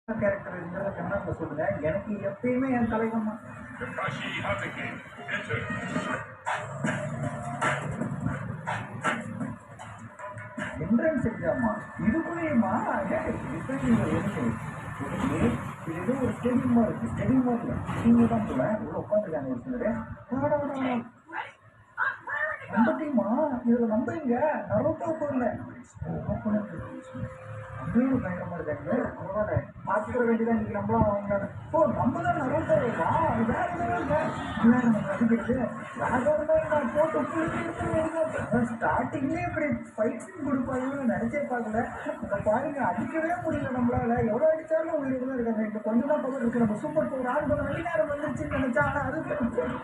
Character இருக்கிறத கண்ணாம சொல்லுங்க. எனக்கு எப்பயுமே என் தலைவன் தான். என்ட்ரன்ஸ் எக்ஸாமா இதுக்குள்ளேயுமா? எதுக்கு இது ஏதோ ஒரு ஸ்டெடியமா இருக்கு. ஸ்டெடியமா இல்லை, நீங்க தான் போல உள்ள உட்காந்துருக்காங்க ஒரு சிலரு. நம்பட்டீமா இதுல நம்புறீங்க? நரோட்டோ போடல அப்படின்னு பயங்கரமா இருக்காங்க. அவரோட மாத்திக்கிற வேண்டியதான் இன்னைக்கு நம்மளும் அவங்க ஓ நம்ம தான் நரோட்டோவா வேற நம்ம நடிக்கிறது நான் போட்டு ஸ்டார்டிங்லேயே இப்படி ஃபைட் சீன் கொடுப்பாங்கன்னு நினைச்சே பார்க்கல. இப்போ பாருங்க அடிக்கவே முடியல நம்மளால. எவ்வளோ அடிச்சாலும் உயிரோட தான் இருக்காங்க. இப்போ கொஞ்சம் தான் பவர் இருக்கு. நம்ம சூப்பர் பவர் ஆறு பண்ண வெளிநேரம் வந்துருச்சுன்னு நினைச்சா ஆனால் அது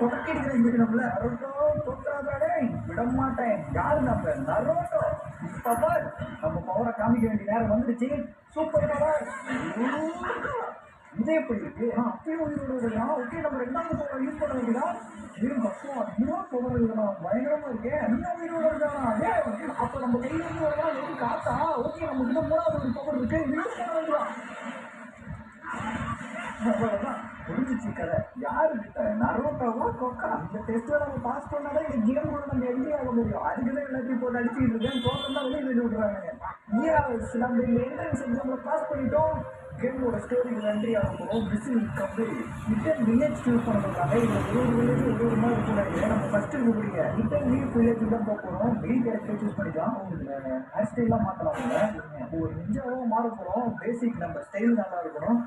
தொடக்கி எடுக்கிறேன் இன்னைக்கு நம்மள. நரோட்டோ தோற்றாதாடே விட மாட்டேன். யாரு நம்ம நரோட்டோ. பவர் நம்ம பவரை காமிக்க வேண்டிய நேரம் வந்துடுச்சு. சூப்பர் பவர் இதே எப்படி இருக்கு? அப்பயும் உயிரோட இருக்கலாம். ஓகே நம்ம ரெண்டாவது பவர் யூஸ் பண்ண வேண்டியதா? வெறும் பக்கம் அதிகமா பவர் இருக்கலாம். பயங்கரமா இருக்கேன். இன்னும் உயிரோட இருக்கானா? அப்ப நம்ம கையில இருந்து வரலாம் வெறும் காத்தா? ஓகே நம்ம கிட்ட மூணாவது ஒரு பவர் இருக்கு, யூஸ் பண்ண வேண்டியதான். புரிஞ்சிச்சு கதை. யாரு நரோட்டோவா கோக்கா? அந்த டெஸ்ட்ல நம்ம பாஸ் பண்ணாதான் இந்த கேம் கூட நம்ம எங்கே ஆக முடியும். அதுக்குதான் எல்லாத்தையும் போட்டு அடிச்சுட்டு இருக்கேன். தோட்டம் தான் வெளியே வெளியே விடுறாங்க. நம்ம இந்த என்ட்ரன்ஸ் எக்ஸாம்ல பாஸ் பண்ணிட்டோம். கேமோட ஸ்டோரிக்கு நன்றி ஆக போகிறோம். Machine company return village choose பண்ணுறதுக்காக இதில் ஒரு வில்லேஜ் ஒரு மாதிரி இருக்கக்கூடாது. நம்ம ஃபஸ்ட்டு இருக்கக்கூடிய ரிட்டன் லீவ் வில்லேஜ் தான் போக போகிறோம். மெயின் கேரக்டர் சூஸ் பண்ணிக்கலாம். ஹேர் ஸ்டைல்லாம் மாற்றலாம். ஒரு நிஞ்சாவும் மாற போகிறோம். பேசிக் நம்ம ஸ்டைல் நல்லா இருக்கணும்.